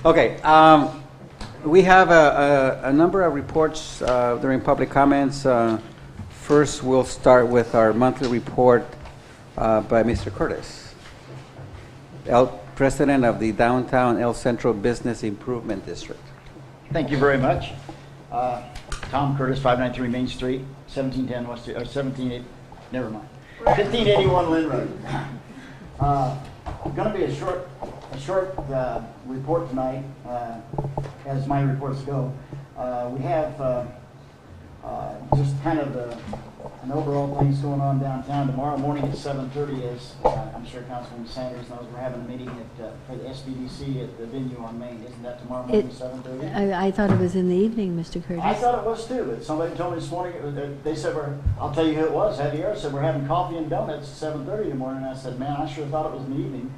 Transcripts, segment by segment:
Okay, we have a number of reports during public comments. First, we'll start with our monthly report by Mr. Curtis, President of the Downtown El Centro Business Improvement District. Thank you very much. Tom Curtis, 593 Main Street, 1710 West, or 1581 Lynn Road. Going to be a short report tonight, as my reports go. We have just kind of an overall things going on downtown. Tomorrow morning at 7:30, as I'm sure Councilman Sanders knows, we're having a meeting for the SBDC at the venue on Main. Isn't that tomorrow morning at 7:30? I thought it was in the evening, Mr. Curtis. I thought it was too, but somebody told me this morning, they said, I'll tell you who it was, Javier said we're having coffee and donuts at 7:30 in the morning. And I said, man, I sure thought it was in the evening.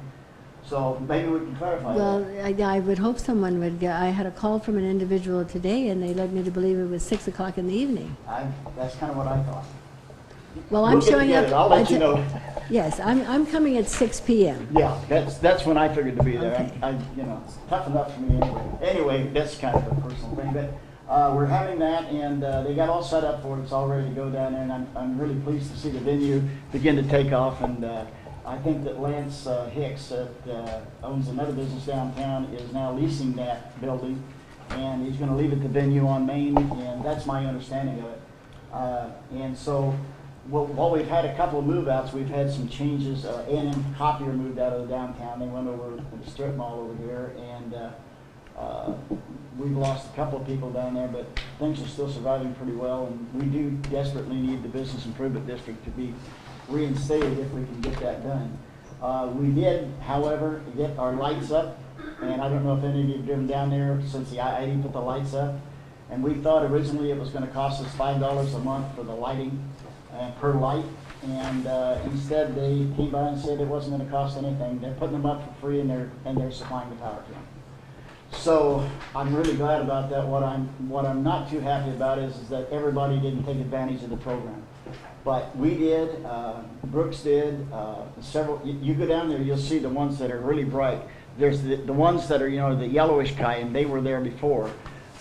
So maybe we can clarify Well, that. I would hope someone would get, I had a call from an individual today and they led me to believe it was 6 o'clock in the evening. That's kind of what I thought. Well, I'm We'll get showing up. together. I'll let you know. Yes, I'm coming at 6 p.m. Yeah, that's when I figured to be there. Okay. It's tough enough for me anyway. Anyway, that's kind of a personal thing, but we're having that, and they got all set up for it. It's all ready to go down there, and I'm really pleased to see the venue begin to take off. And I think that Lance Hicks, that owns another business downtown, is now leasing that building, and he's going to leave it the venue on Main, and that's my understanding of it. And so. Well, while we've had a couple of move-outs, we've had some changes. A&M Copier moved out of the downtown. They went over to the strip mall over here, and we've lost a couple of people down there, but things are still surviving pretty well, and we do desperately need the Business Improvement District to be reinstated if we can get that done. We did, however, get our lights up, and I don't know if any of you have driven down there since the IID put the lights up, and we thought originally it was going to cost us $5 a month for the lighting per light, and instead they came by and said it wasn't going to cost anything. They're putting them up for free, and they're supplying the power to them. So I'm really glad about that. What I'm not too happy about is that everybody didn't take advantage of the program, but we did. Brooks did. Several. You go down there, you'll see the ones that are really bright. There's the ones that are the yellowish kind. They were there before.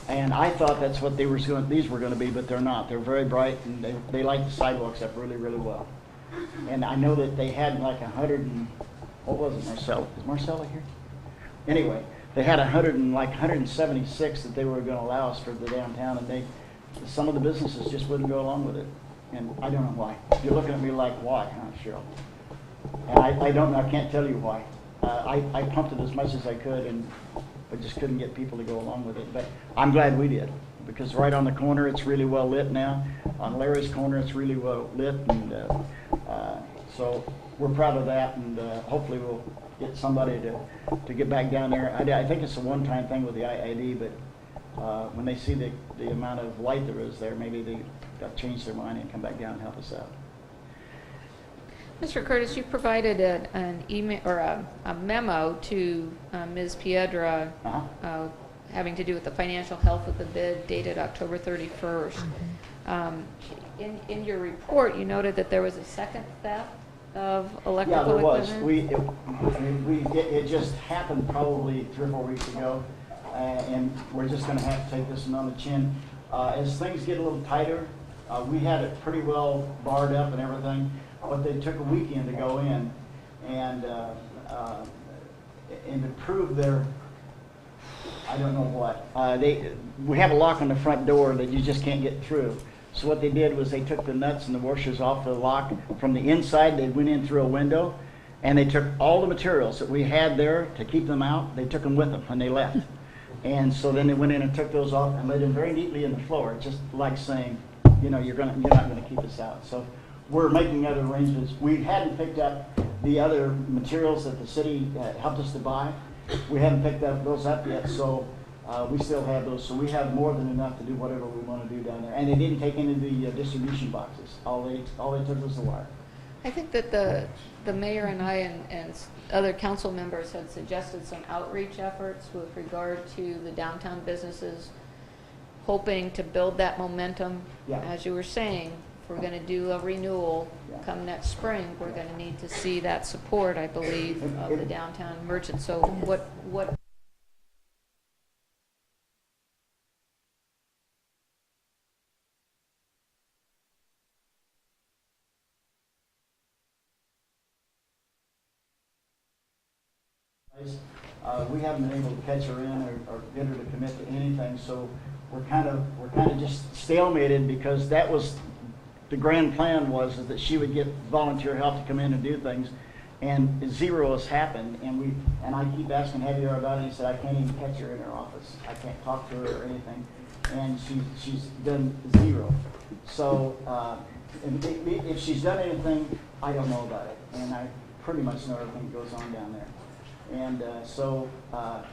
And I thought that's what these were going to be, but they're not. They're very bright, and they light the sidewalks up really, really well. And I know that they had like 100 and, what was it, Marcella? Is Marcella here? Anyway, they had 176 that they were going to allow us for the downtown, and some of the businesses just wouldn't go along with it. And I don't know why. You're looking at me like, why, huh, Cheryl? And I don't know. I can't tell you why. I pumped it as much as I could, and I just couldn't get people to go along with it. But I'm glad we did, because right on the corner it's really well lit now. On Larry's corner it's really well lit, and so we're proud of that, and hopefully we'll get somebody to get back down there. I think it's a one-time thing with the IID, but when they see the amount of light there is there, maybe they'll change their mind and come back down and help us out. Mr. Curtis, you provided an email or a memo to Ms. Piedra having to do with the financial health of the bid dated October 31st. In your report, you noted that there was a second theft of electrical equipment. Yeah, there was. It just happened probably 3 or 4 weeks ago, and we're just going to have to take this one on the chin. As things get a little tighter, we had it pretty well barred up and everything. But they took a weekend to go in and to prove their, I don't know what. We have a lock on the front door that you just can't get through. So what they did was they took the nuts and the washers off the lock from the inside. They went in through a window, and they took all the materials that we had there to keep them out. They took them with them when they left. And so then they went in and took those off and laid them very neatly in the floor, just like saying, you're not going to keep us out. So we're making other arrangements. We hadn't picked up the other materials that the city helped us to buy. We haven't picked those up yet, so we still have those. So we have more than enough to do whatever we want to do down there. And they didn't take any of the distribution boxes. All they took was the wire. I think that the mayor and I and other council members had suggested some outreach efforts with regard to the downtown businesses, hoping to build that momentum. Yeah. As you were saying, if we're going to do a renewal come next spring, we're going to need to see that support, I believe, of the downtown merchants. So what We haven't been able to catch her in or get her to commit to anything, so we're kind of just stalemated, because that was, the grand plan was is that she would get volunteer help to come in and do things, and zero has happened, and I keep asking Javier about it, and he said, I can't even catch her in her office. I can't talk to her or anything, and she's done zero. So, and if she's done anything, I don't know about it, and I pretty much know everything that goes on down there. And so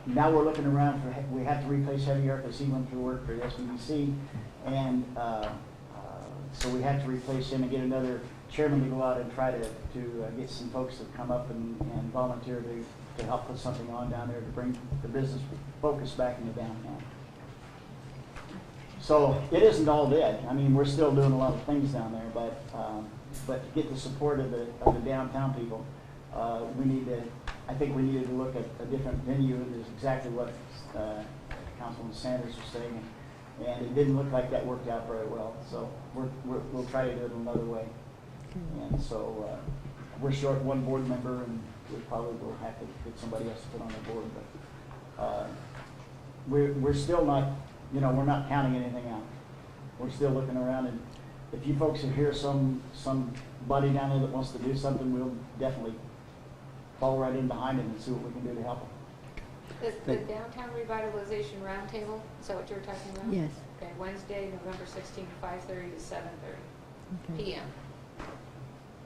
now we're looking around for, we have to replace Javier because he went through work for the SBDC, and so we have to replace him and get another chairman to go out and try to get some folks to come up and volunteer to help put something on down there to bring the business focus back into downtown. So it isn't all dead. I mean, we're still doing a lot of things down there, but to get the support of the downtown people, I think we needed to look at a different venue. Is exactly what Councilman Sanders was saying, and it didn't look like that worked out very well. So we'll try to do it another way. And so we're short one board member, and we probably will have to get somebody else to put on the board. But we're still not, we're not counting anything out. We're still looking around, and if you folks hear somebody down there that wants to do something, we'll definitely fall right in behind him and see what we can do to help him. The Downtown Revitalization Roundtable, is that what you were talking about? Yes. Okay, Wednesday, November 16th, 5:30 to 7:30 Okay. p.m.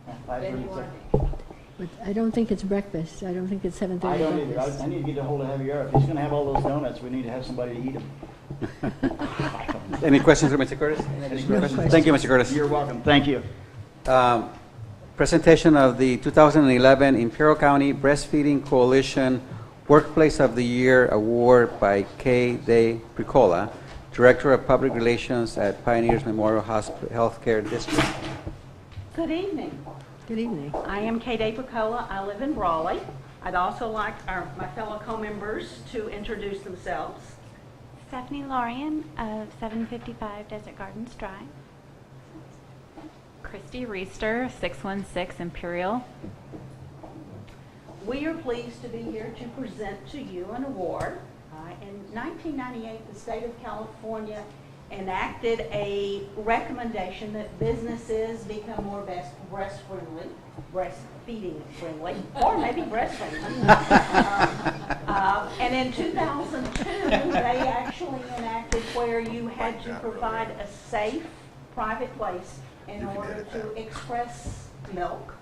Yeah, Venue 5:30. on me. But I don't think it's breakfast. I don't think it's 7:30 I don't either. breakfast. I need to get a hold of Javier. If he's going to have all those donuts, we need to have somebody to eat them. Any questions for Mr. Curtis? No questions. Thank you, Mr. Curtis. You're welcome. Thank you. Presentation of the 2011 Imperial County Breastfeeding Coalition Workplace of the Year Award by Kay De Pricola, Director of Public Relations at Pioneers Memorial Healthcare District. Good evening. Good evening. I am Kay De Pricola. I live in Brawley. I'd also like my fellow co-members to introduce themselves. Stephanie Lorian of 755 Desert Gardens Drive. Christy Reister, 616 Imperial. We are pleased to be here to present to you an award. In 1998, the state of California enacted a recommendation that businesses become more breastfeeding friendly, or maybe breastfeeding. And in 2002, they actually enacted where you had to provide a safe, private place in order to express milk.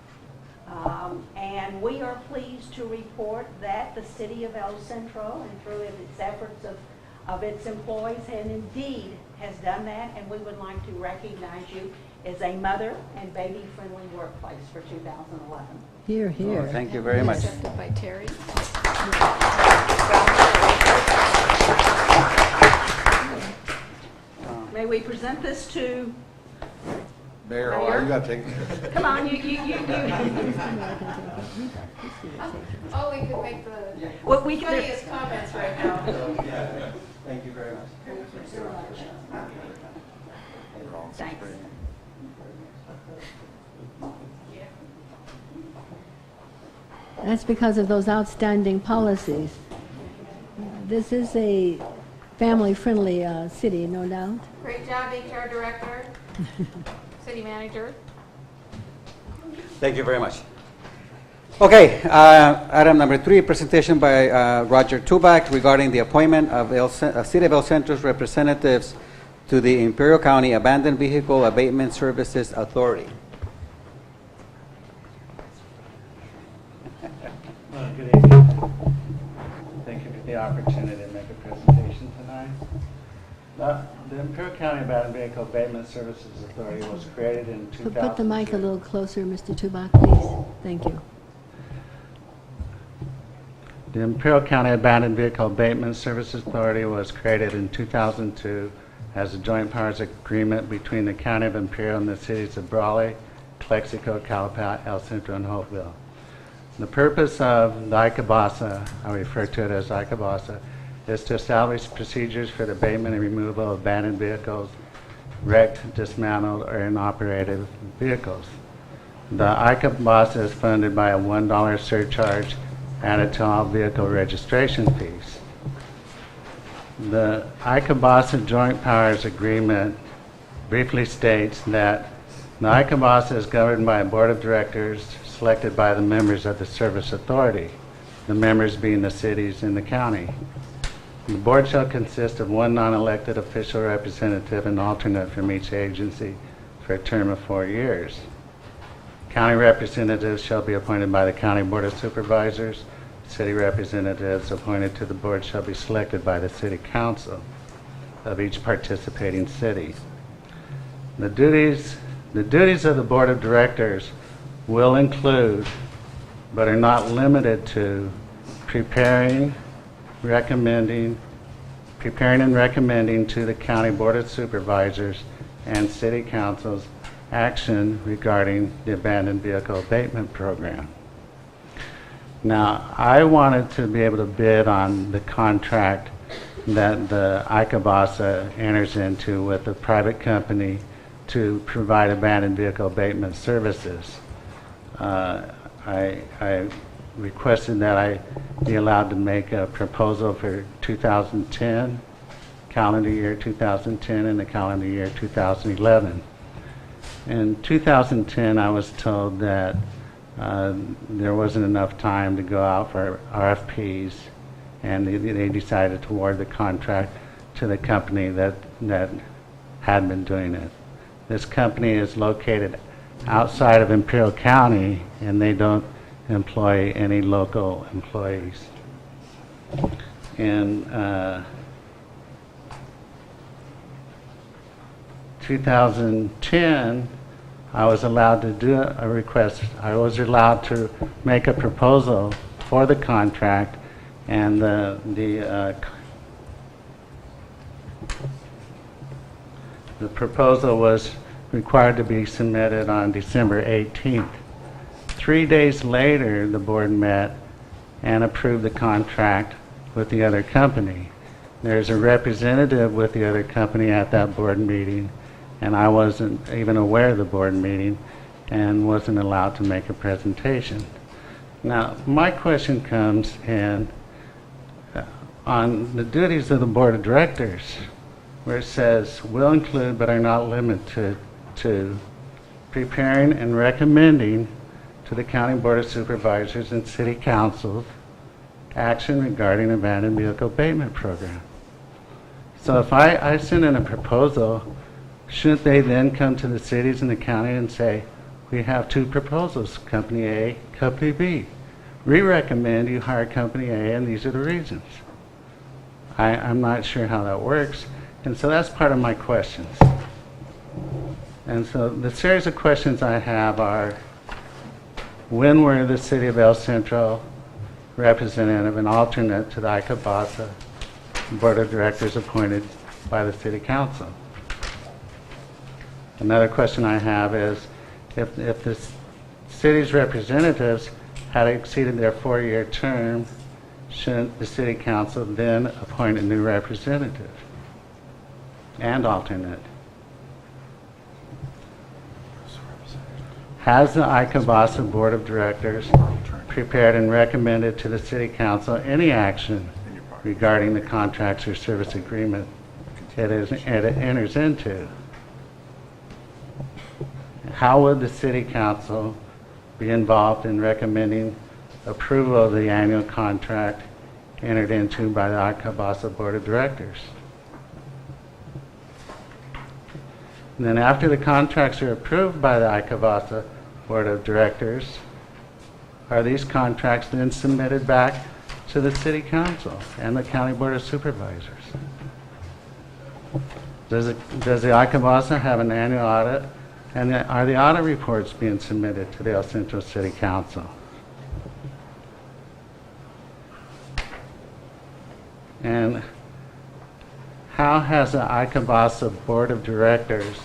And we are pleased to report that the city of El Centro, and through its efforts of its employees, and indeed has done that, and we would like to recognize you as a mother and baby friendly workplace for 2011. Here, here. Oh, thank you very much. Accepted by Terry. May we present this to Mayor, Mayor? you gotta take it. Come on, you. Oh, we could make the Well, we can. funniest comments right now. Thank you very much. Thanks. That's because of those outstanding policies. This is a family-friendly city, no doubt. Great job, HR Director, City Manager. Thank you very much. Okay, item number 3, presentation by Roger Tuback regarding the appointment of City of El Centro's representatives to the Imperial County Abandoned Vehicle Abatement Services Authority. Good evening. Thank you for the opportunity to make a presentation tonight. The Imperial County Abandoned Vehicle Abatement Services Authority was created in 2002. Put the mic a little closer, Mr. Tuback, please. Thank you. The Imperial County Abandoned Vehicle Abatement Services Authority was created in 2002 as a joint powers agreement between the County of Imperial and the cities of Brawley, Calexico, Calapat, El Centro, and Hopeville. The purpose of the ICABASA, I refer to it as ICABASA, is to establish procedures for the abatement and removal of abandoned vehicles, wrecked, dismantled, or inoperative vehicles. The ICABASA is funded by a $1 surcharge added to all vehicle registration fees. The ICABASA Joint Powers Agreement briefly states that the ICABASA is governed by a board of directors selected by the members of the service authority, the members being the cities and the county. The board shall consist of one non-elected official representative and alternate from each agency for a term of 4 years. County representatives shall be appointed by the County Board of Supervisors. City representatives appointed to the board shall be selected by the City Council of each participating city. The duties of the Board of Directors will include, but are not limited to, preparing and recommending to the County Board of Supervisors and City Council's action regarding the abandoned vehicle abatement program. Now, I wanted to be able to bid on the contract that the ICABASA enters into with a private company to provide abandoned vehicle abatement services. I requested that I be allowed to make a proposal for 2010, calendar year 2010, and the calendar year 2011. In 2010, I was told that there wasn't enough time to go out for RFPs, and they decided to award the contract to the company that had been doing it. This company is located outside of Imperial County, and they don't employ any local employees. In 2010, I was allowed to do a request. I was allowed to make a proposal for the contract, and the proposal was required to be submitted on December 18th. 3 days later, the board met and approved the contract with the other company. There's a representative with the other company at that board meeting, and I wasn't even aware of the board meeting and wasn't allowed to make a presentation. Now, my question comes in on the duties of the board of directors, where it says will include but are not limited to preparing and recommending to the County Board of Supervisors and City Council action regarding abandoned vehicle abatement program. So if I send in a proposal, shouldn't they then come to the cities and the county and say, we have two proposals, Company A, Company B. We recommend you hire Company A, and these are the reasons. I'm not sure how that works, and so that's part of my questions. And so the series of questions I have are, when were the City of El Centro representative and alternate to the ICABASA Board of Directors appointed by the City Council? Another question I have is, if the city's representatives had exceeded their 4-year term, shouldn't the City Council then appoint a new representative and alternate? Has the ICABASA Board of Directors prepared and recommended to the City Council any action regarding the contracts or service agreement it enters into? How would the City Council be involved in recommending approval of the annual contract entered into by the ICABASA Board of Directors? And then after the contracts are approved by the ICABASA Board of Directors, are these contracts then submitted back to the City Council and the County Board of Supervisors? Does the ICABASA have an annual audit? And are the audit reports being submitted to the El Centro City Council? And how has the ICABASA Board of Directors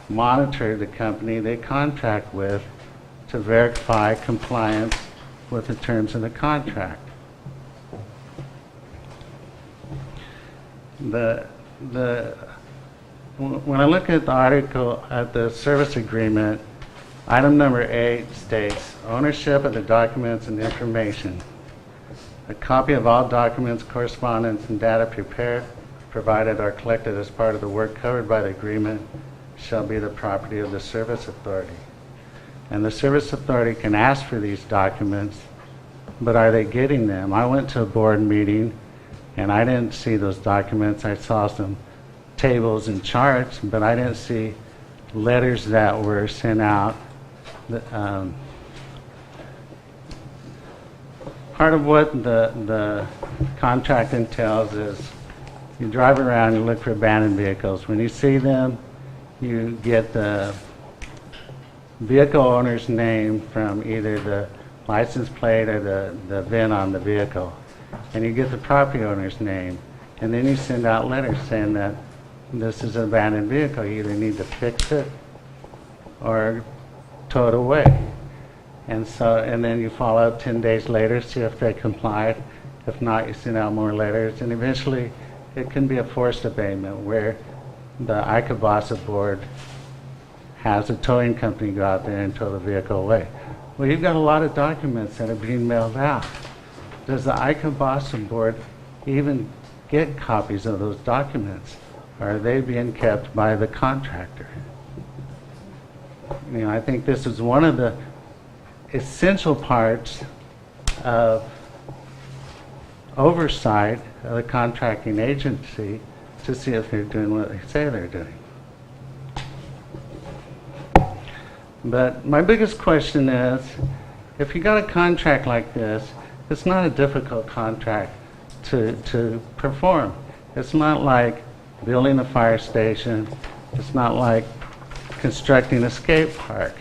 monitored the company they contract with to verify compliance with the terms of the contract? When I look at the article, at the service agreement, item number 8 states ownership of the documents and information A copy of all documents, correspondence, and data prepared, provided, or collected as part of the work covered by the agreement shall be the property of the Service Authority. And the Service Authority can ask for these documents, but are they getting them? I went to a board meeting and I didn't see those documents. I saw some tables and charts, but I didn't see letters that were sent out. Part of what the contract entails is you drive around and look for abandoned vehicles. When you see them, you get the vehicle owner's name from either the license plate or the VIN on the vehicle. And you get the property owner's name. And then you send out letters saying that this is an abandoned vehicle. You either need to fix it or tow it away. And then you follow up 10 days later, see if they complied. If not, you send out more letters. And eventually, it can be a forced abatement where the ICABASA board has a towing company go out there and tow the vehicle away. Well, you've got a lot of documents that are being mailed out. Does the ICABASA board even get copies of those documents? Or are they being kept by the contractor? You know, I think this is one of the essential parts of oversight of the contracting agency to see if they're doing what they say they're doing. But my biggest question is, if you got a contract like this, it's not a difficult contract to perform. It's not like building a fire station. It's not like constructing a skate park.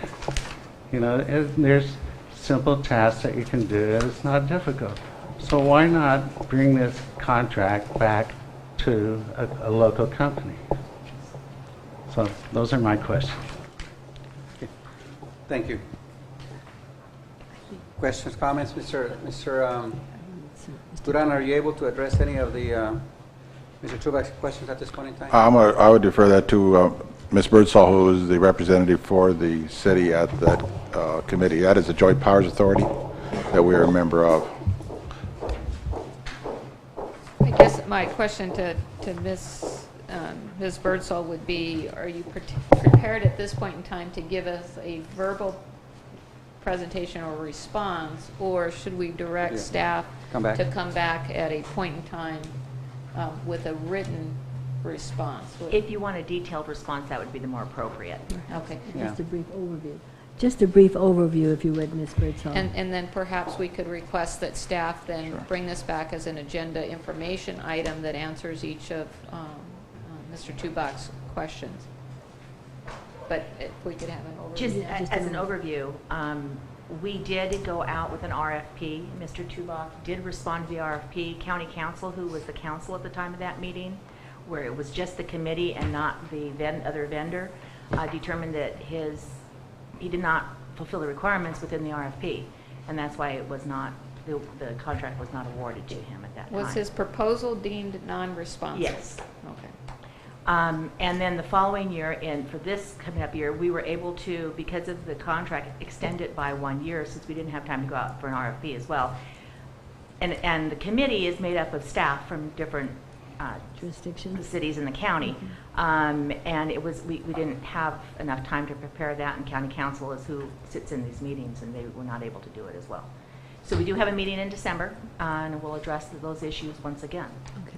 You know, there's simple tasks that you can do, and it's not difficult. So why not bring this contract back to a local company? So those are my questions. Thank you. Questions, comments, Mr. Duran, are you able to address any of the Mr. Chubak's questions at this point in time? I would defer that to Ms. Birdsall, who is the representative for the city at that committee. That is the Joint Powers Authority that we are a member of. I guess my question to Ms. Birdsall would be, are you prepared at this point in time to give us a verbal presentation or response, or should we direct staff to come back at a point in time with a written response? If you want a detailed response, that would be the more appropriate. Okay. Just a brief overview. Just a brief overview, if you would, Ms. Birdsall. And then perhaps we could request that staff then bring this back as an agenda information item that answers each of Mr. Tubak's questions. But if we could have an overview. Just as an overview, we did go out with an RFP. Mr. Tubak did respond to the RFP. County Council, who was the council at the time of that meeting, where it was just the committee and not the other vendor, determined that he did not fulfill the requirements within the RFP, and that's why it was not, the contract was not awarded to him at that time. Was his proposal deemed non-responsive? Yes. Okay. And then the following year, and for this coming up year, we were able to, because of the contract, extend it by 1 year since we didn't have time to go out for an RFP as well. And the committee is made up of staff from different Jurisdictions. cities in the county. And it was, we didn't have enough time to prepare that, and County Council is who sits in these meetings, and they were not able to do it as well. So we do have a meeting in December, and we'll address those issues once again. Okay.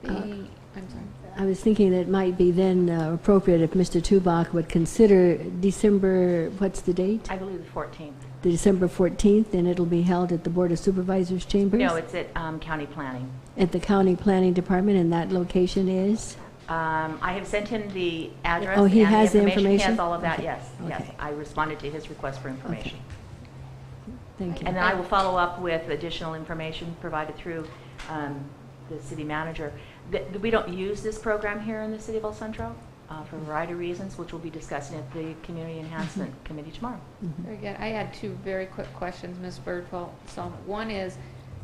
I'm sorry. I was thinking it might be then appropriate if Mr. Tubak would consider December, what's the date? I believe the 14th. The December 14th, and it'll be held at the Board of Supervisors chambers? No, it's at County Planning. At the County Planning Department, and that location is? I have sent him the address. Oh, he and has the He information? has all of that, Okay. yes, yes. Okay. I responded to his request for information. Thank you. And then I will follow up with additional information provided through the city manager. We don't use this program here in the city of El Centro for a variety of reasons, which we'll be discussing at the Community Enhancement Committee tomorrow. Very good. I had two very quick questions, Ms. Birdsall. So one is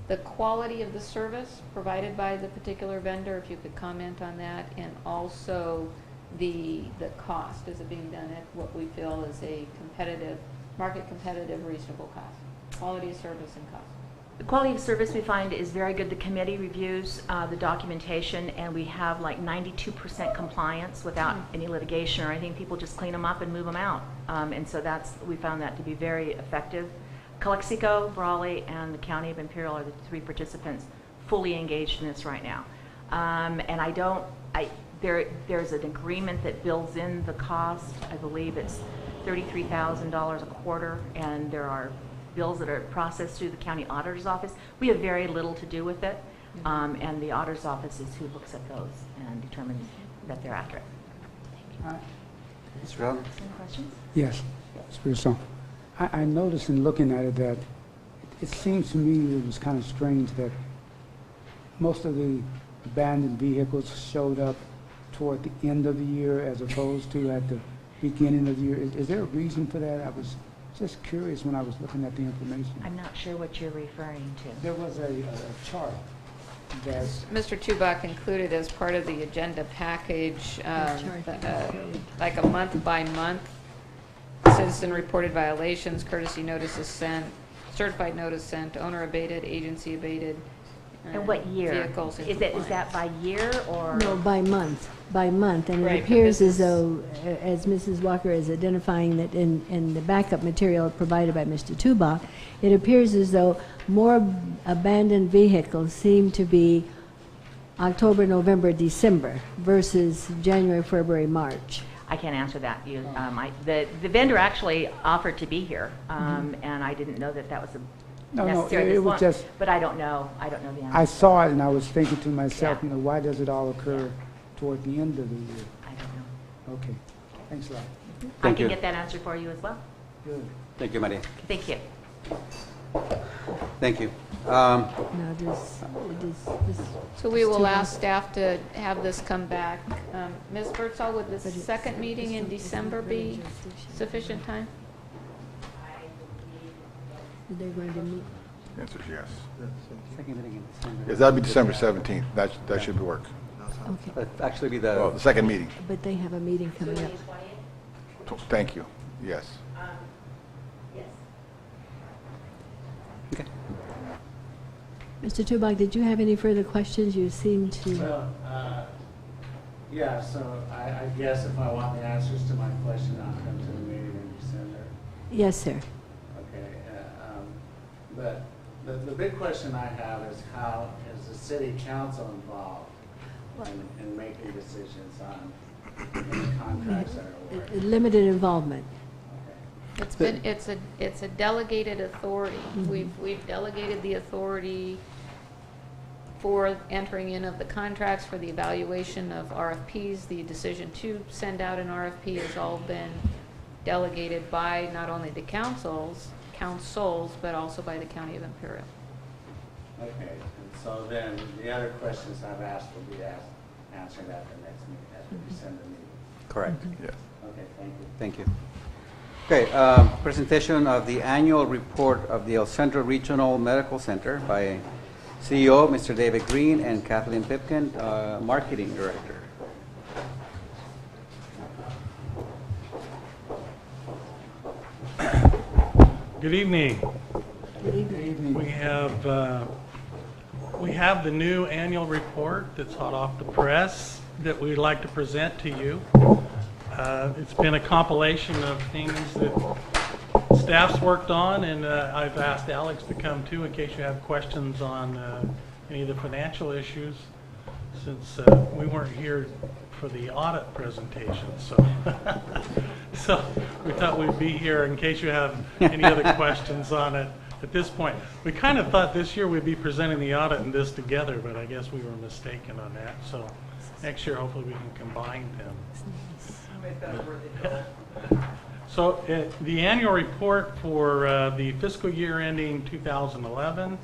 the quality of the service provided by the particular vendor, if you could comment on that, and also the cost. Is it being done at what we feel is a competitive, market competitive, reasonable cost? Quality of service and cost. The quality of service we find is very good. The committee reviews the documentation, and we have like 92% compliance without any litigation or anything. People just clean them up and move them out. And so we found that to be very effective. CoEC, Brawley, and the County of Imperial are the 3 participants fully engaged in this right now. And there's an agreement that builds in the cost. I believe it's $33,000 a quarter, and there are bills that are processed through the county auditor's office. We have very little to do with it, and the auditor's office is who looks at those and determines that they're accurate. Mr. Allen? Any questions? Yes, Mr. I noticed in looking at it that it seems to me it was kind of strange that most of the abandoned vehicles showed up toward the end of the year as opposed to at the beginning of the year. Is there a reason for that? I was just curious when I was looking at the information. I'm not sure what you're referring to. There was a chart that Mr. Tubak included as part of the agenda package, like a month by month, citizen reported violations, courtesy notices sent, certified notice sent, owner abated, agency abated. And what year? Vehicles in Is that by year or? No, by month, and Right, it appears but as though, as Mrs. Walker is identifying that in the backup material provided by Mr. Tubak, it appears as though more abandoned vehicles seem to be October, November, December versus January, February, March. I can't answer that. The vendor actually offered to be here, and I didn't know that was necessary. it was just. But I don't know. I don't know the answer. I saw it and I was thinking to myself, Yeah. why does it all occur toward the end of the year? I don't know. Okay, thanks a lot. I Thank can you. get that answer for you as well. Good. Thank you, Maria. Thank you. Thank you. Now, So we will Tubak. ask staff to have this come back. Ms. Birdsall, would the second meeting in December be sufficient time? They're going to meet. Answer is yes. Second meeting in December. Yes, that'd be December 17th. That should work. Okay, That'd actually be Well, the, the second meeting. but they have a meeting coming up. Thank you. Yes. okay. Mr. Tubak, did you have any further questions? You seem to. Well, yeah, so I guess if I want the answers to my question, I'll come to the meeting in December. Yes, sir. Okay, but the big question I have is how is the city council involved in making decisions on any contracts that are awarded? Limited involvement. Okay. It's a delegated authority. We've delegated the authority for entering in of the contracts, for the evaluation of RFPs. The decision to send out an RFP has all been delegated by not only the councils, but also by the County of Imperial. Okay, and so then the other questions I've asked will be answered at the next meeting, at the December meeting. Correct. Yes. Okay, thank you. Thank you. Okay, presentation of the annual report of the El Centro Regional Medical Center by CEO, Mr. David Green, and Kathleen Pipkin, Marketing Director. Good evening. Good evening. We have the new annual report that's hot off the press that we'd like to present to you. It's been a compilation of things that staff's worked on, and I've asked Alex to come too in case you have questions on any of the financial issues, since we weren't here for the audit presentation. So we thought we'd be here in case you have any other questions on it. At this point, we kind of thought this year we'd be presenting the audit and this together, but I guess we were mistaken on that. So next year, hopefully we can combine them. So the annual report for the fiscal year ending 2011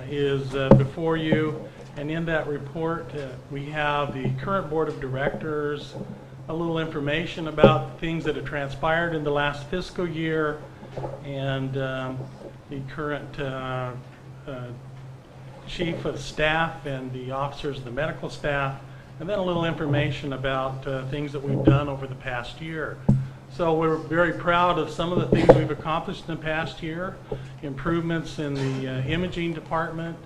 is before you, and in that report we have the current board of directors, a little information about things that have transpired in the last fiscal year, and the current chief of staff and the officers of the medical staff, and then a little information about things that we've done over the past year. So we're very proud of some of the things we've accomplished in the past year, improvements in the imaging department,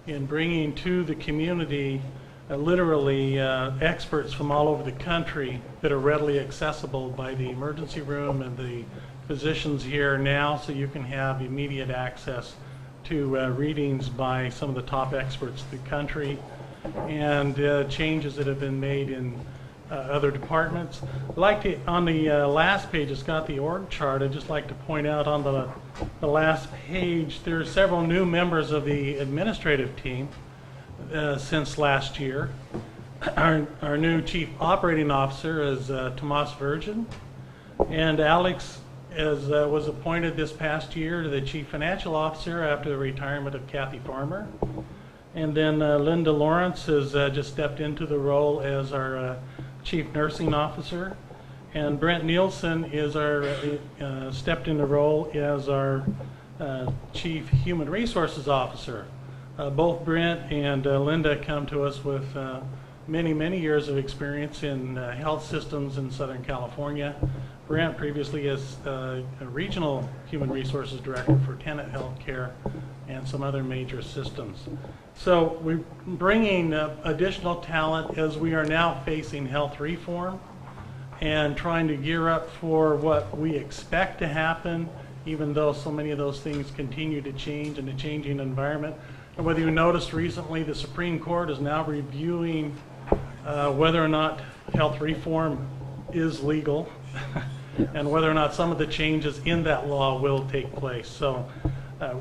in bringing to the community literally experts from all over the country that are readily accessible by the emergency room and the physicians here now, so you can have immediate access to readings by some of the top experts in the country, and changes that have been made in other departments. I'd like to, on the last page, it's got the org chart. I'd just like to point out on the last page, there are several new members of the administrative team since last year. Our new Chief Operating Officer is Tomas Virgin, and Alex was appointed this past year to the Chief Financial Officer after the retirement of Kathy Farmer. And then Linda Lawrence has just stepped into the role as our Chief Nursing Officer. And Brent Nielsen is stepped in the role as our Chief Human Resources Officer. Both Brent and Linda come to us with many, many years of experience in health systems in Southern California. Brent previously as a Regional Human Resources Director for Tenet Healthcare and some other major systems. So we're bringing additional talent as we are now facing health reform and trying to gear up for what we expect to happen, even though so many of those things continue to change in a changing environment. And whether you noticed recently, the Supreme Court is now reviewing whether or not health reform is legal and whether or not some of the changes in that law will take place. So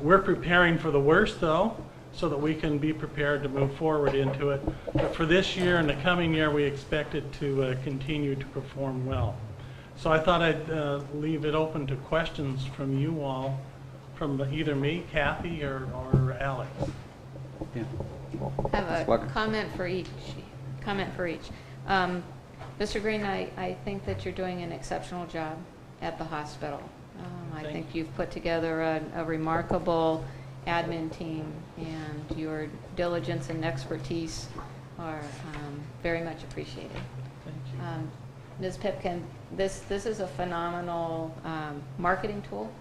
we're preparing for the worst, though, so that we can be prepared to move forward into it. But for this year and the coming year, we expect it to continue to perform well. So I thought I'd leave it open to questions from you all, from either me, Kathy, or Alex. Yeah. I have a comment for each. Mr. Green, I think that you're doing an exceptional job at the hospital. I think you've put together a remarkable admin team, and your diligence and expertise are very much appreciated. Thank you. Ms. Pipkin, this is a phenomenal marketing tool.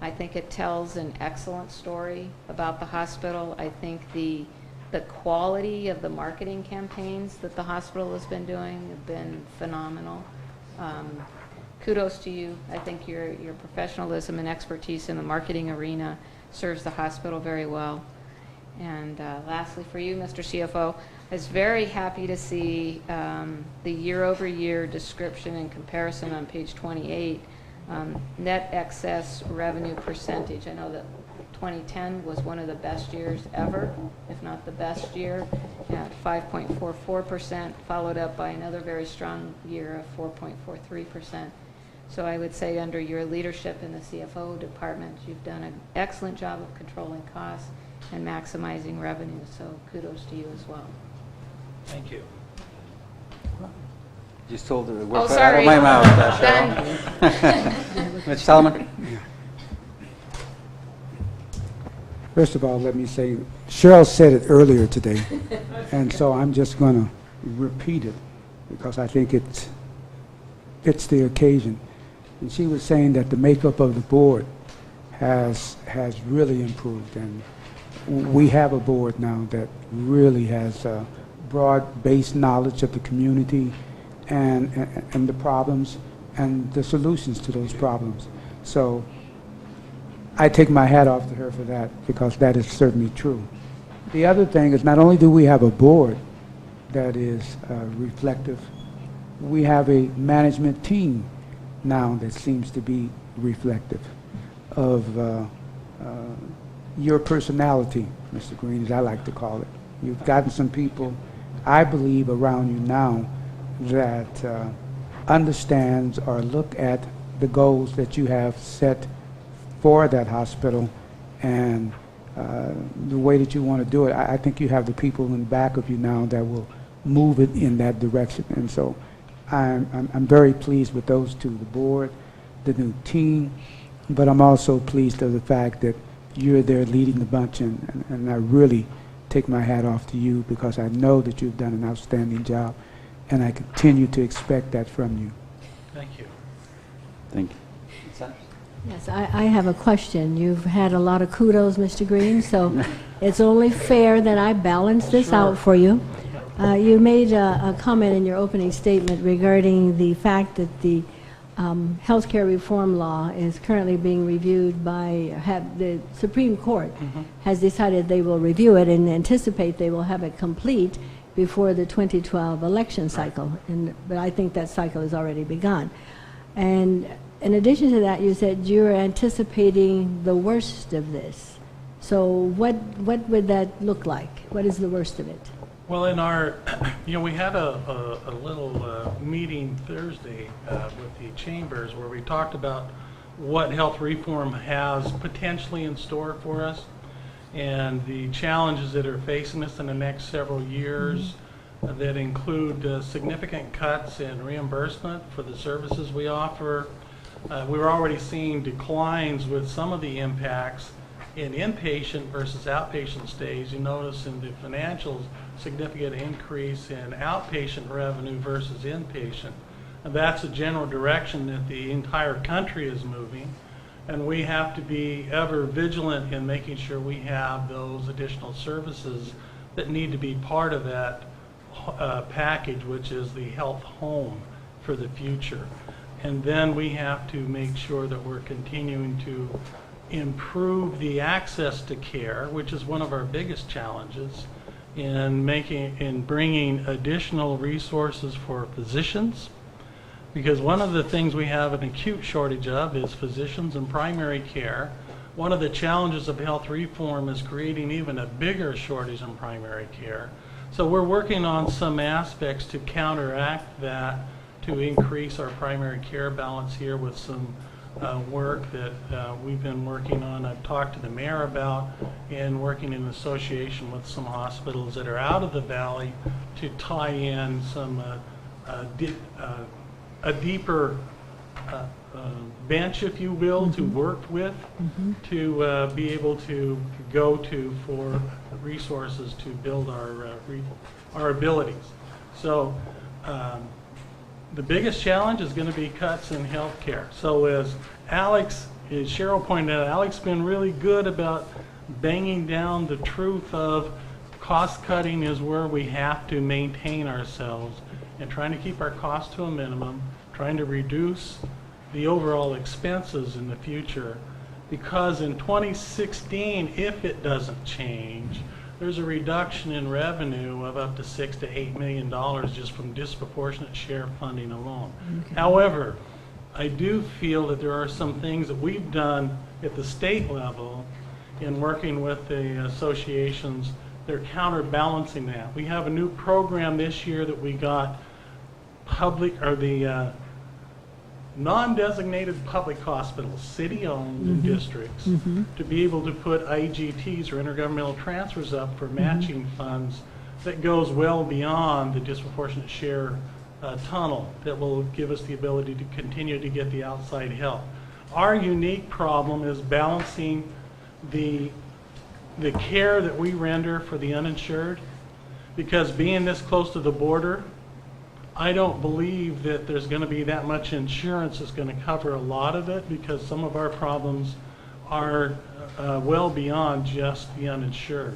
I think it tells an excellent story about the hospital. I think the quality of the marketing campaigns that the hospital has been doing have been phenomenal. Kudos to you. I think your professionalism and expertise in the marketing arena serves the hospital very well. And lastly, for you, Mr. CFO, I was very happy to see the year-over-year description and comparison on page 28, net excess revenue percentage. I know that 2010 was one of the best years ever, if not the best year, at 5.44%, followed up by another very strong year of 4.43%. So I would say under your leadership in the CFO department, you've done an excellent job of controlling costs and maximizing revenue. So kudos to you as well. Thank you. You stole the Oh, words out sorry. of my mouth, Done. Cheryl. Mr. Solomon? First of all, let me say, Cheryl said it earlier today, and so I'm just going to repeat it because I think it fits the occasion. And she was saying that the makeup of the board has really improved, and we have a board now that really has broad-based knowledge of the community and the problems and the solutions to those problems. So I take my hat off to her for that, because that is certainly true. The other thing is, not only do we have a board that is reflective, we have a management team now that seems to be reflective of your personality, Mr. Green, as I like to call it. You've gotten some people, I believe, around you now that understands or look at the goals that you have set for that hospital and the way that you want to do it. I think you have the people in back of you now that will move it in that direction. And so I'm very pleased with those two, the board, the new team, but I'm also pleased of the fact that you're there leading the bunch, and I really take my hat off to you, because I know that you've done an outstanding job, and I continue to expect that from you. Thank you. Thank you. Yes, I have a question. You've had a lot of kudos, Mr. Green, so it's only fair that I balance this out for you. You made a comment in your opening statement regarding the fact that the healthcare reform law is currently being reviewed by the Supreme Court has decided they will review it and anticipate they will have it complete before the 2012 election cycle. But I think that cycle has already begun. And in addition to that, you said you're anticipating the worst of this. So what would that look like? What is the worst of it? Well, in our, we had a little meeting Thursday with the chambers where we talked about what health reform has potentially in store for us and the challenges that are facing us in the next several years that include significant cuts in reimbursement for the services we offer. We were already seeing declines with some of the impacts in inpatient versus outpatient stays. You notice in the financials, significant increase in outpatient revenue versus inpatient. And that's a general direction that the entire country is moving. And we have to be ever vigilant in making sure we have those additional services that need to be part of that package, which is the health home for the future. And then we have to make sure that we're continuing to improve the access to care, which is one of our biggest challenges, in bringing additional resources for physicians, because one of the things we have an acute shortage of is physicians in primary care. One of the challenges of health reform is creating even a bigger shortage in primary care. So we're working on some aspects to counteract that, to increase our primary care balance here with some work that we've been working on. I've talked to the mayor about and working in association with some hospitals that are out of the valley to tie in some a deeper bench, if you will, to work with, to be able to go to for resources to build our abilities. So the biggest challenge is going to be cuts in health care. So as Cheryl pointed out, Alex has been really good about banging down the truth of cost cutting is where we have to maintain ourselves and trying to keep our costs to a minimum, trying to reduce the overall expenses in the future. Because in 2016, if it doesn't change, there's a reduction in revenue of up to $6 to $8 million just from disproportionate share funding alone. Okay. However, I do feel that there are some things that we've done at the state level in working with the associations that are counterbalancing that. We have a new program this year that we got the non-designated public hospitals, city-owned districts, to be able to put IGTs or intergovernmental transfers up for matching funds that goes well beyond the disproportionate share tunnel that will give us the ability to continue to get the outside help. Our unique problem is balancing the care that we render for the uninsured, because being this close to the border, I don't believe that there's going to be that much insurance that's going to cover a lot of it, because some of our problems are well beyond just the uninsured.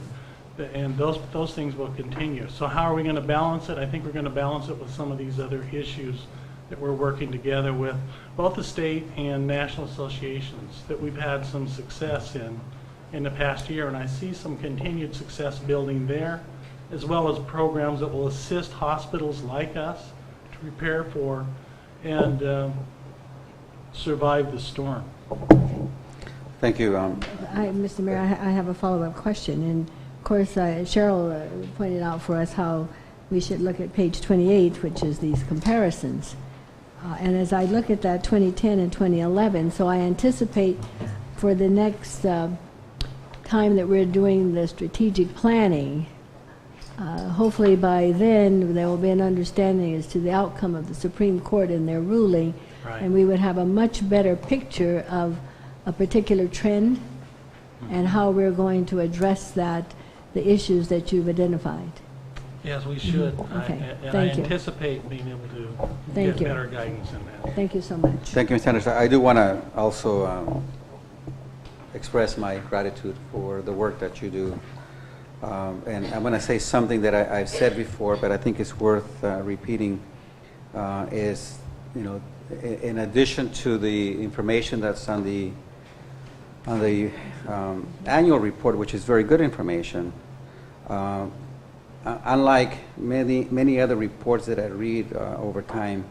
And those things will continue. So how are we going to balance it? I think we're going to balance it with some of these other issues that we're working together with both the state and national associations that we've had some success in the past year. And I see some continued success building there, as well as programs that will assist hospitals like us to prepare for and survive the storm. Thank you. Mr. Mayor, I have a follow-up question. And of course, Cheryl pointed out for us how we should look at page 28, which is these comparisons. And as I look at that 2010 and 2011, so I anticipate for the next time that we're doing the strategic planning, hopefully by then there will be an understanding as to the outcome of the Supreme Court and their ruling, and we would have a much better picture of a particular trend and how we're going to address that, the issues that you've identified. Yes, we should. Okay, And I thank you. anticipate being able to Thank get you. better guidance in that. Thank you so much. Thank you, Ms. Anderson. I do want to also express my gratitude for the work that you do. And I'm going to say something that I've said before, but I think it's worth repeating, is, you know, in addition to the information that's on the annual report, which is very good information, unlike many other reports that I read over time,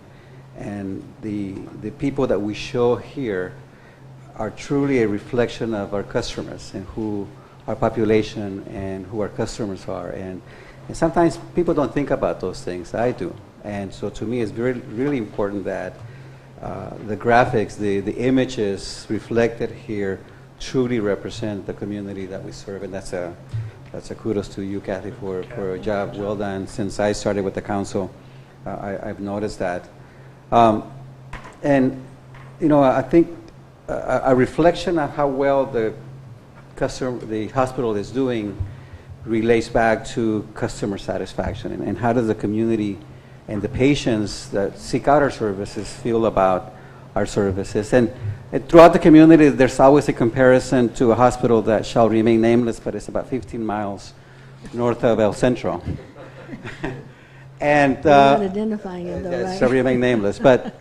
and the people that we show here are truly a reflection of our customers and who our population and who our customers are. And sometimes people don't think about those things. I do. And so to me, it's really important that the graphics, the images reflected here truly represent the community that we serve. And that's a kudos to you, Kathy, for a job well done. Since I started with the council, I've noticed that. And, you know, I think a reflection of how well the hospital is doing relates back to customer satisfaction and how does the community and the patients that seek out our services feel about our services. And throughout the community, there's always a comparison to a hospital that shall remain nameless, but it's about 15 miles north of El Centro. And You're not identifying it, though, right? shall remain nameless. But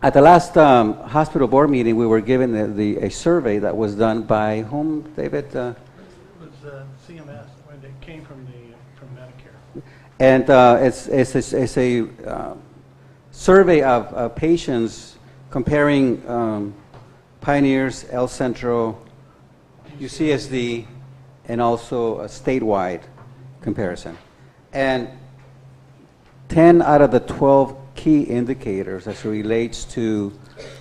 at the last hospital board meeting, we were given a survey that was done by whom, David? It was CMS, when it came from Medicare. And it's a survey of patients comparing Pioneers, El Centro, UCSD, and also a statewide comparison. And 10 out of the 12 key indicators as it relates to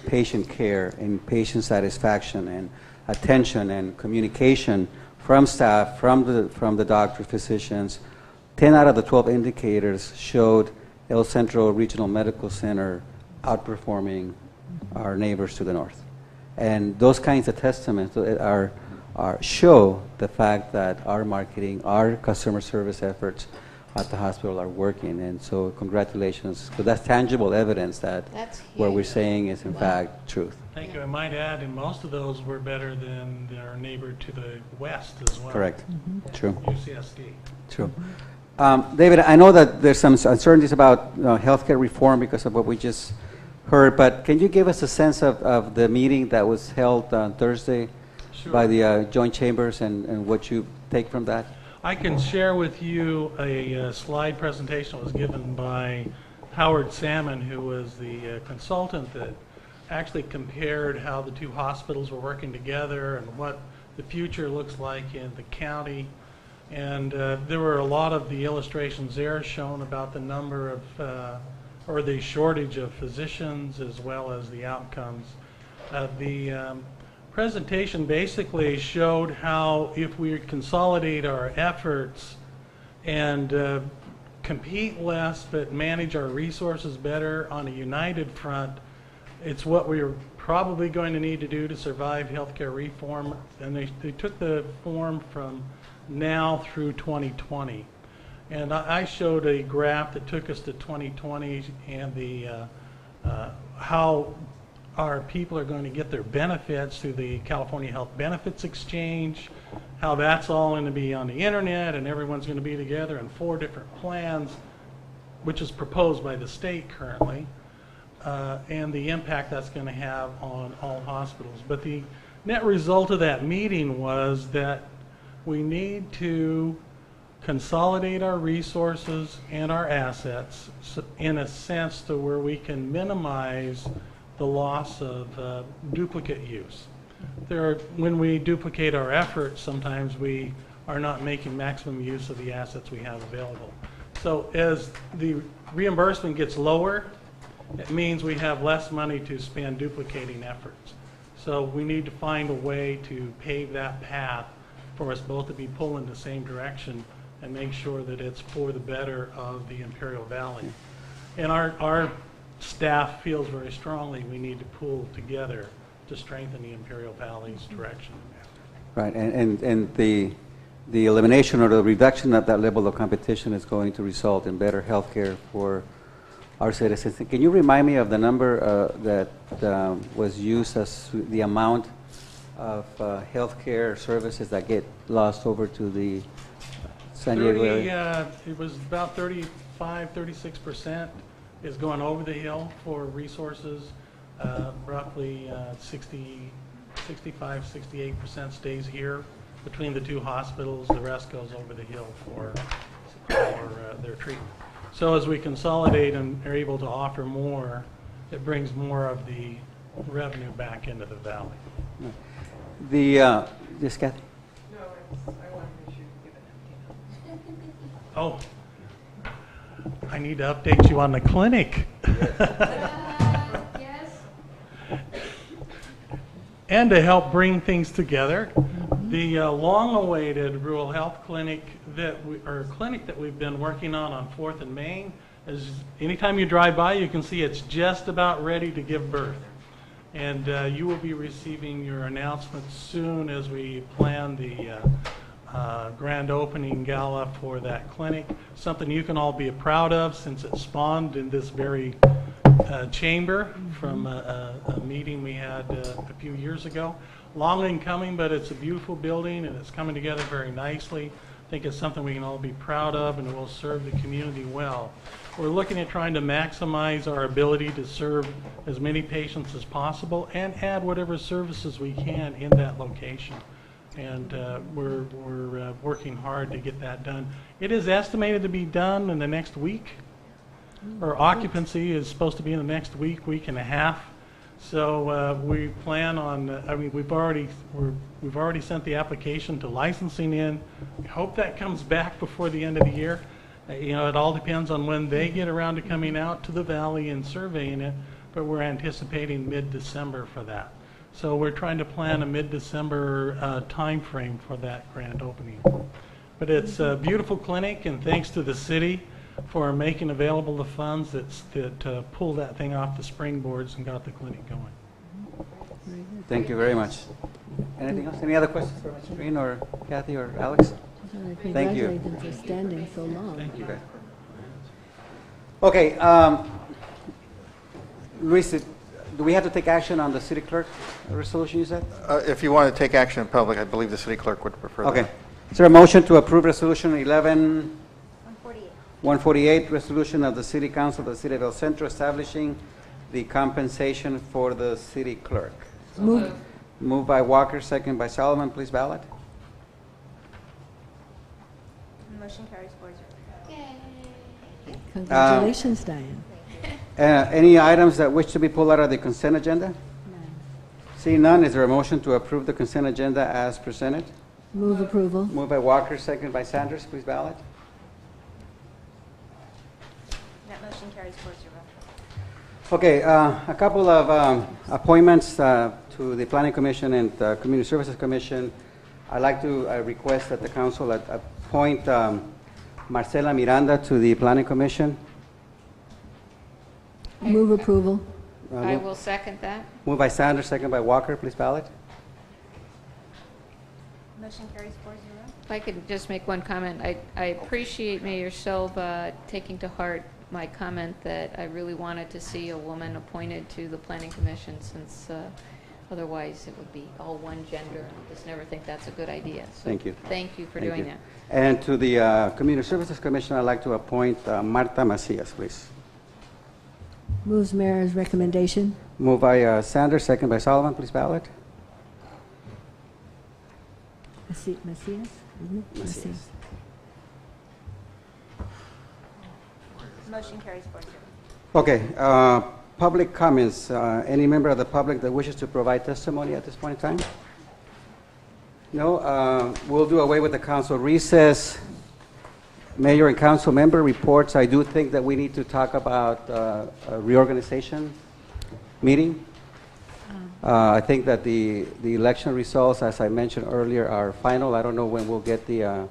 patient care and patient satisfaction and attention and communication from staff, from the doctors, physicians, 10 out of the 12 indicators showed El Centro Regional Medical Center outperforming our neighbors to the north. And those kinds of testaments show the fact that our marketing, our customer service efforts at the hospital are working. And so congratulations, because that's tangible evidence that what we're saying is in fact truth. Thank you. I might add, and most of those were better than our neighbor to the west as well. Correct. True. UCSD. True. David, I know that there's some uncertainties about healthcare reform because of what we just heard, but can you give us a sense of the meeting that was held on Thursday by the joint chambers and what you take from that? I can share with you a slide presentation that was given by Howard Salmon, who was the consultant that actually compared how the two hospitals were working together and what the future looks like in the county. And there were a lot of the illustrations there shown about the number of, or the shortage of physicians as well as the outcomes. The presentation basically showed how if we consolidate our efforts and compete less but manage our resources better on a united front, it's what we're probably going to need to do to survive healthcare reform. And they took the form from now through 2020. And I showed a graph that took us to 2020 and the how our people are going to get their benefits through the California Health Benefits Exchange, how that's all going to be on the internet and everyone's going to be together in 4 different plans, which is proposed by the state currently, and the impact that's going to have on all hospitals. But the net result of that meeting was that we need to consolidate our resources and our assets in a sense to where we can minimize the loss of duplicate use. When we duplicate our efforts, sometimes we are not making maximum use of the assets we have available. So as the reimbursement gets lower, it means we have less money to spend duplicating efforts. So we need to find a way to pave that path for us both to be pulling the same direction and make sure that it's for the better of the Imperial Valley. And our staff feels very strongly we need to pull together to strengthen the Imperial Valley's direction. Right, and the the elimination or the reduction of that level of competition is going to result in better health care for our citizens. Can you remind me of the number that was used as the amount of health care services that get lost over to the San Diego area? It was about 36% is going over the hill for resources. Roughly 65-68% stays here between the two hospitals. The rest goes over the hill for their treatment. So as we consolidate and are able to offer more, it brings more of the revenue back into the valley. Yes, Kathy? No, I wanted to make sure you give an update. Oh, I need to update you on the clinic. Yes. And to help bring things together, the long-awaited rural health clinic that we've been working on 4th and Main is, anytime you drive by, you can see it's just about ready to give birth. And you will be receiving your announcement soon as we plan the grand opening gala for that clinic. Something you can all be proud of, since it spawned in this very chamber from a meeting we had a few years ago. Long in coming, but it's a beautiful building and it's coming together very nicely. I think it's something we can all be proud of, and it will serve the community well. We're looking at trying to maximize our ability to serve as many patients as possible and add whatever services we can in that location. And we're working hard to get that done. It is estimated to be done in the next week. Our occupancy is supposed to be in the next week and a half. So we plan on. We've already sent the application to licensing in. We hope that comes back before the end of the year. It all depends on when they get around to coming out to the valley and surveying it. But we're anticipating mid-December for that. So we're trying to plan a mid-December time frame for that grand opening. But it's a beautiful clinic, and thanks to the city for making available the funds that pulled that thing off the springboards and got the clinic going. Thank you very much. Anything else? Any other questions for Mr. Green or Kathy or Alex? Thank you. Congratulate them for standing so long. Thank you. Okay. Luis, do we have to take action on the city clerk resolution, you said? If you want to take action in public, I believe the city clerk would prefer that. Okay. Is there a motion to approve resolution 148, resolution of the City Council of the City of El Centro establishing the compensation for the city clerk? Moved by Walker, second by Solomon. Please ballot. Motion carries 4-0. Congratulations, Diane. Any items that wish to be pulled out of the consent agenda? None. Seeing none, is there a motion to approve the consent agenda as presented? Move approval. Moved by Walker, second by Sanders. Please ballot. That motion carries 4-0. Okay, a couple of appointments to the Planning Commission and Community Services Commission. I'd like to request that the council appoint Marcela Miranda to the Planning Commission. Move approval. I will second that. Moved by Sanders, second by Walker. Please ballot. Motion carries 4-0. If I could just make one comment, I appreciate Mayor Silva taking to heart my comment that I really wanted to see a woman appointed to the Planning Commission, since otherwise it would be all one gender, and I just never think that's a good idea. So Thank you. Thank you for Thank doing you. that. And to the Community Services Commission, I'd like to appoint Marta Macias, please. Moves mayor's recommendation. Moved by Sanders, second by Solomon. Please ballot. Macias, isn't it? Macias. Motion carries 4-0. Okay, public comments. Any member of the public that wishes to provide testimony at this point in time? No? We'll do away with the council recess. Mayor and council member reports. I do think that we need to talk about a reorganization meeting. I think that the election results, as I mentioned earlier, are final. I don't know when we'll get the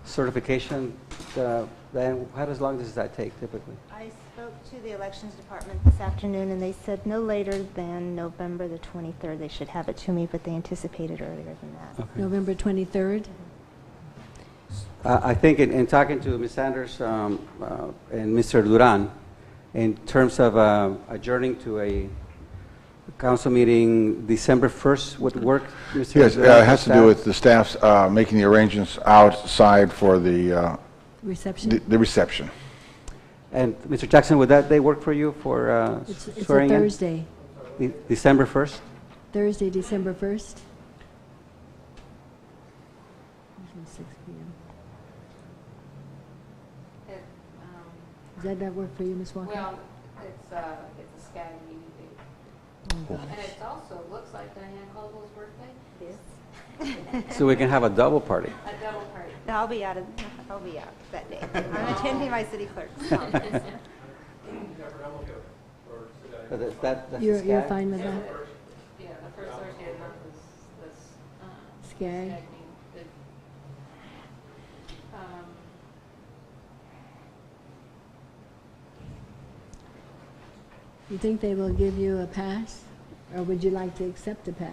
certification. Then how long does that take typically? I spoke to the elections department this afternoon, and they said no later than November the 23rd. They should have it to me, but they anticipated earlier than that. Okay. November 23rd. I think in talking to Ms. Sanders and Mr. Duran, in terms of adjourning to a council meeting December 1st would work, Mr. Yes, Duran, it has to do with the staff's making the arrangements outside for the Reception? the reception. And Mr. Jackson, would that day work for you for It's a swearing in? Thursday. December 1st? Thursday, December 1st. 6 p.m. Does that not work for you, Ms. Walker? Well, it's a SCAG meeting date. And it also looks like Diane Caldwell's birthday. Yes. So we can have a double party. A double party. No, I'll be out that day. I'm attending my city clerk's. That's You're SCAG? fine with that? Yeah, the first Thursday of the month is this. SCAG? meeting. You think they will give you a pass? Or would you like to accept a pass?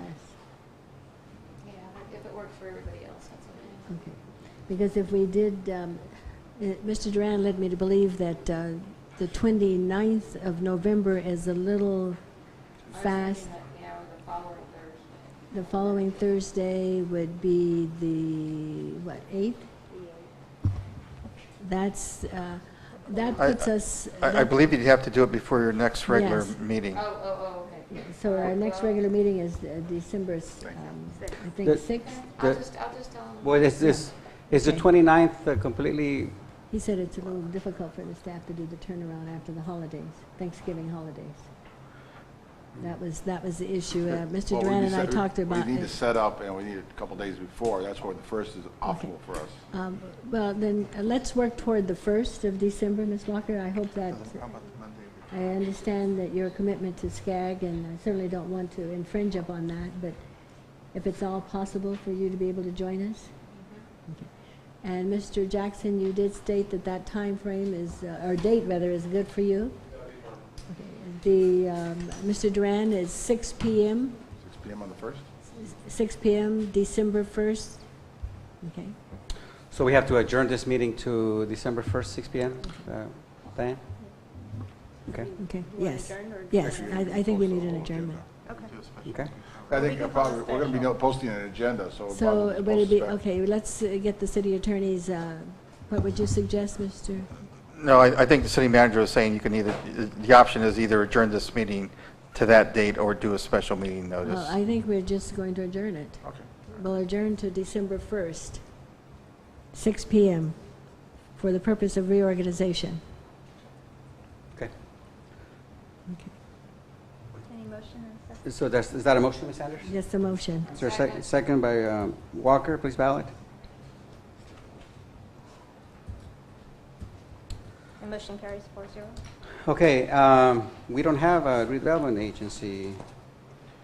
Yeah, if it works for everybody else, that's okay. Okay. Because if we did, Mr. Duran led me to believe that the 29th of November is a little fast. Yeah, or the following Thursday. The following Thursday would be the, what, 8th? That's, that puts us... I believe you'd have to do it before your next regular Yes. meeting. Okay. So our next regular meeting is December, I think, The- 6th? I'll just tell them. Well, is the Okay. 29th completely, He said it's a little difficult for the staff to do the turnaround after the holidays, Thanksgiving holidays. That was the issue. Mr. Well, Duran and I talked about... We need to set up, and we need it a couple days before. That's why the first is optimal for us. Well, then, let's work toward the 1st of December, Ms. Walker. I hope that... I understand that your commitment to SCAG, and I certainly don't want to infringe upon that, but if it's all possible for you to be able to join us? Okay. And Mr. Jackson, you did state that that time frame is, or date rather, is good for you? Okay. Mr. Duran is 6 p.m.? 6 p.m. on the 1st? 6 p.m., December 1st? Okay. so we have to adjourn this meeting to December 1st, 6 p.m.? Diane? Okay. Okay, You want yes. adjourn or- Yes, I think we need an adjournment. Okay. Okay. I think probably we're going to be posting an agenda, so. So probably would it be, post- okay, let's get the city attorney's, what would you suggest, Mr.? No, I think the city manager was saying you can either, the option is either adjourn this meeting to that date or do a special meeting notice. Well, I think we're just going to adjourn it. Okay. We'll adjourn to December 1st, 6 p.m., for the purpose of reorganization. Okay. Okay. Any motion and second? So is that a motion, Ms. Sanders? Yes, the motion. Is there a second by Walker, please ballot? The motion carries 4-0. Okay, we don't have a redevelopment agency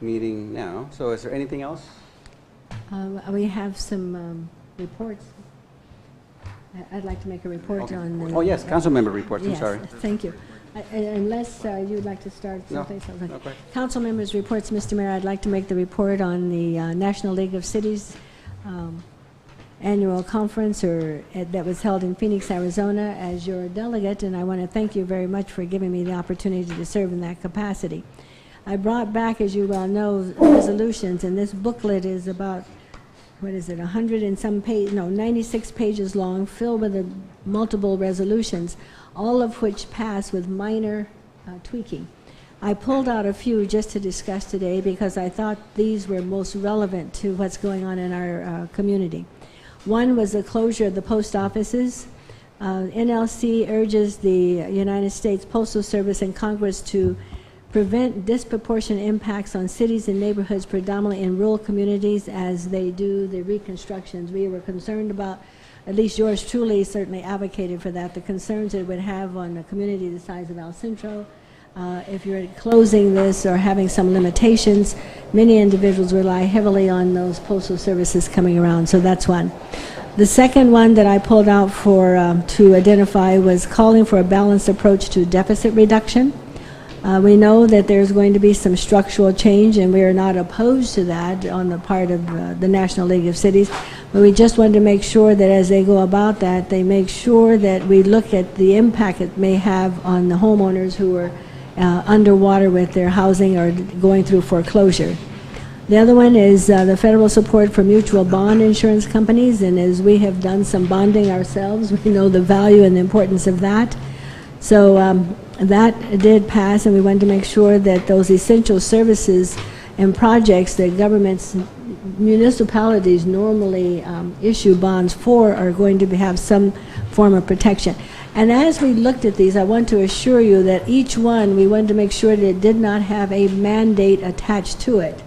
meeting now, so is there anything else? We have some reports. I'd like to make a report Okay. on the... Oh, yes, council member reports, I'm Yes, sorry. thank you. Unless you'd like to start No, someplace else. no, go ahead. Council members' reports, Mr. Mayor, I'd like to make the report on the National League of Cities annual conference that was held in Phoenix, Arizona, as your delegate, and I want to thank you very much for giving me the opportunity to serve in that capacity. I brought back, as you well know, resolutions, and this booklet is about, 100 and some 96 pages long, filled with multiple resolutions, all of which pass with minor tweaking. I pulled out a few just to discuss today because I thought these were most relevant to what's going on in our community. One was the closure of the post offices. NLC urges the United States Postal Service and Congress to prevent disproportionate impacts on cities and neighborhoods, predominantly in rural communities, as they do the reconstructions. We were concerned about, at least yours truly certainly advocated for that, the concerns it would have on a community the size of El Centro. If you're closing this or having some limitations, many individuals rely heavily on those postal services coming around, so that's one. The second one that I pulled out for to identify was calling for a balanced approach to deficit reduction. We know that there's going to be some structural change, and we are not opposed to that on the part of the National League of Cities, but we just wanted to make sure that as they go about that, they make sure that we look at the impact it may have on the homeowners who are underwater with their housing or going through foreclosure. The other one is the federal support for mutual bond insurance companies, and as we have done some bonding ourselves, we know the value and the importance of that. So that did pass, and we wanted to make sure that those essential services and projects that governments, municipalities normally issue bonds for are going to have some form of protection. And as we looked at these, I want to assure you that each one, we wanted to make sure that it did not have a mandate attached to it.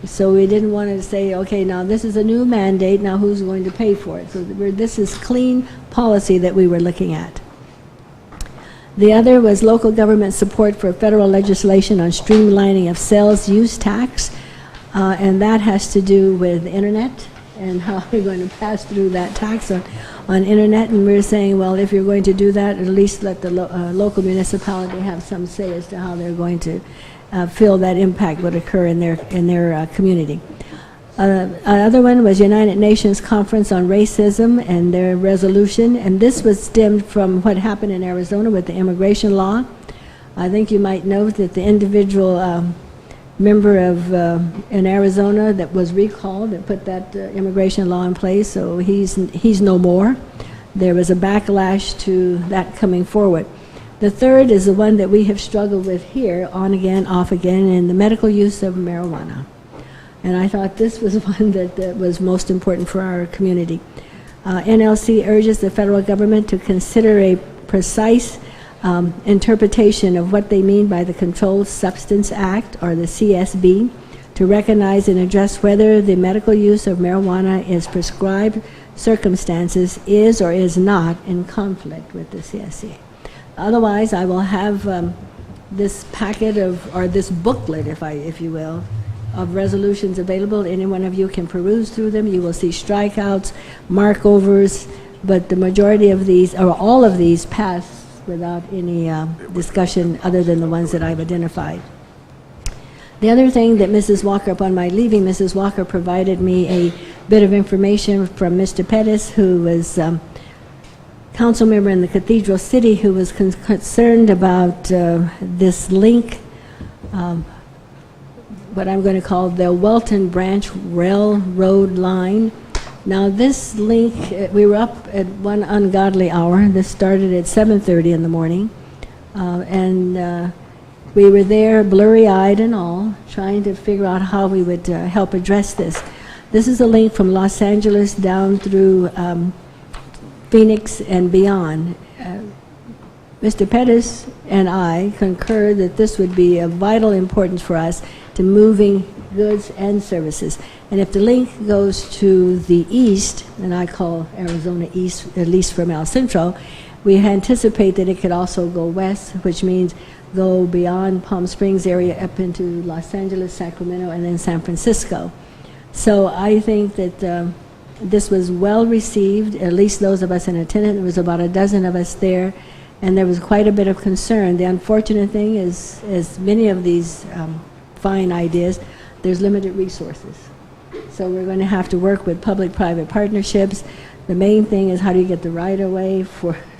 So we didn't want to say, okay, now this is a new mandate, now who's going to pay for it? So this is clean policy that we were looking at. The other was local government support for federal legislation on streamlining of sales use tax, and that has to do with internet and how we're going to pass through that tax on internet. And we're saying, well, if you're going to do that, at least let the local municipality have some say as to how they're going to feel that impact would occur in their community. Another one was United Nations Conference on Racism and their resolution, and this was stemmed from what happened in Arizona with the immigration law. I think you might note that the individual member of in Arizona that was recalled that put that immigration law in place, so he's no more. There was a backlash to that coming forward. The third is the one that we have struggled with here, on again, off again, in the medical use of marijuana. And I thought this was one that was most important for our community. NLC urges the federal government to consider a precise interpretation of what they mean by the Controlled Substance Act, or the CSB, to recognize and address whether the medical use of marijuana is prescribed circumstances is or is not in conflict with the CSC. Otherwise, I will have this packet of, or this booklet, if you will, of resolutions available. Any one of you can peruse through them. You will see strikeouts, markovers, but the majority of these, or all of these, pass without any discussion other than the ones that I've identified. The other thing that Mrs. Walker, upon my leaving, Mrs. Walker provided me a bit of information from Mr. Pettis, who was council member in the Cathedral City, who was concerned about this link, what I'm going to call the Welton Branch Railroad line. Now this link, we were up at one ungodly hour. This started at 7:30 in the morning, and we were there blurry-eyed and all, trying to figure out how we would help address this. This is a link from Los Angeles down through Phoenix and beyond. Mr. Pettis and I concur that this would be of vital importance for us to moving goods and services. And if the link goes to the east, and I call Arizona east, at least from El Centro, we anticipate that it could also go west, which means go beyond Palm Springs area up into Los Angeles, Sacramento, and then San Francisco. So I think that this was well received, at least those of us in attendance. There was about a dozen of us there, and there was quite a bit of concern. The unfortunate thing is, as many of these fine ideas, there's limited resources. So we're going to have to work with public-private partnerships. The main thing is, how do you get the right-of-way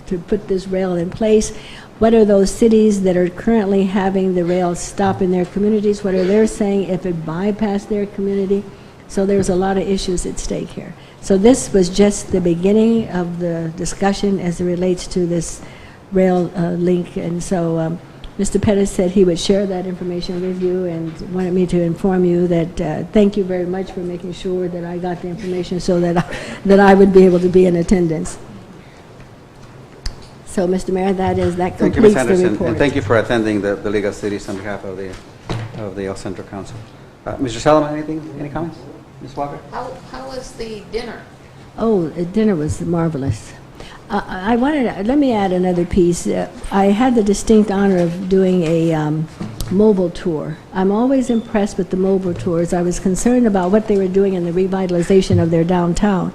to put this rail in place? What are those cities that are currently having the rail stop in their communities? What are they saying if it bypassed their community? So there's a lot of issues at stake here. So this was just the beginning of the discussion as it relates to this rail link. And so Mr. Pettis said he would share that information with you, and wanted me to inform you that thank you very much for making sure that I got the information so that I would be able to be in attendance. So, Mr. Mayor, that completes the report. And thank you for attending the League of Cities on behalf of the El Centro Council. Mr. Salomon, any comments? Ms. Walker? How was the dinner? Oh, dinner was marvelous. Let me add another piece. I had the distinct honor of doing a mobile tour. I'm always impressed with the mobile tours. I was concerned about what they were doing in the revitalization of their downtown.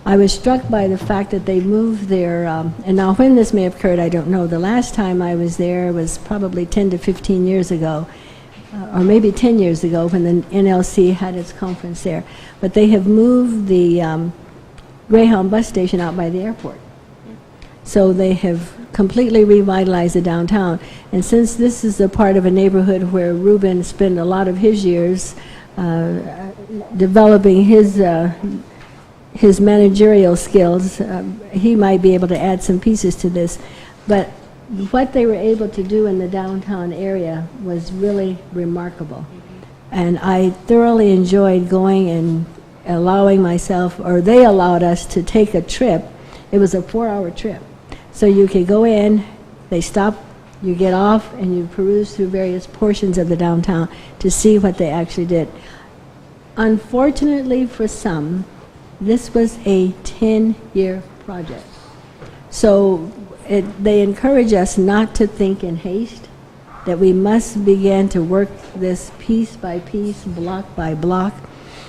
I was struck by the fact that they moved their, and now when this may have occurred, I don't know. The last time I was there was probably 10 to 15 years ago, or maybe 10 years ago when the NLC had its conference there. But they have moved the Greyhound bus station out by the airport. So they have completely revitalized the downtown. And since this is a part of a neighborhood where Ruben spent a lot of his years developing his managerial skills, he might be able to add some pieces to this. But what they were able to do in the downtown area was really remarkable. And I thoroughly enjoyed going and allowing myself, or they allowed us to take a trip. It was a 4-hour trip. So you could go in, they stop, you get off, and you peruse through various portions of the downtown to see what they actually did. Unfortunately for some, this was a 10-year project. So they encourage us not to think in haste, that we must begin to work this piece by piece, block by block,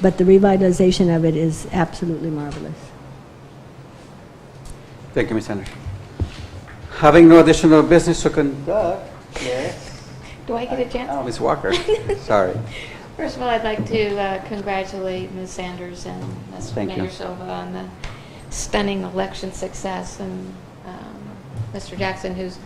but the revitalization of it is absolutely marvelous. Thank you, Ms. Anderson. Having no additional business to conduct, yes. Do I get a chance? Oh, Ms. Walker, sorry. First of all, I'd like to congratulate Ms. Sanders and Ms. Thank you. Mayor Silva on the stunning election success, and Mr. Jackson, who's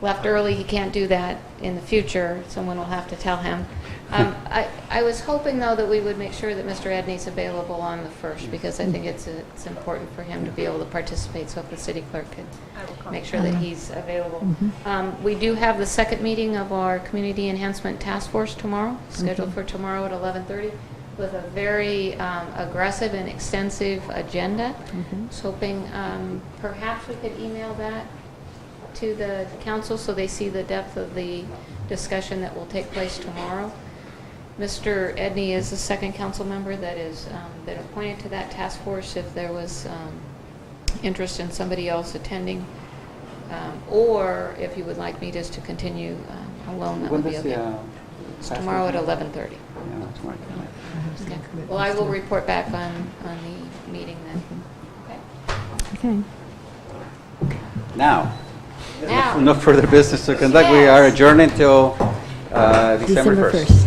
left early, he can't do that in the future. Someone will have to tell him. I was hoping, though, that we would make sure that Mr. Edney's available on the 1st, because I think it's important for him to be able to participate, so if the city clerk could make sure that he's available. We do have the second meeting of our Community Enhancement Task Force tomorrow, scheduled for tomorrow at 11:30, with a very aggressive and extensive agenda. I was hoping perhaps we could email that to the council so they see the depth of the discussion that will take place tomorrow. Mr. Edney is the second council member that has been appointed to that task force. If there was interest in somebody else attending, or if you would like me just to continue alone, that would be okay. It's tomorrow at 11:30. Yeah, tomorrow. Okay. Well, I will report back on the meeting then. Okay. Okay. Now, Now. no further business to conduct. We are adjourned until December 1st.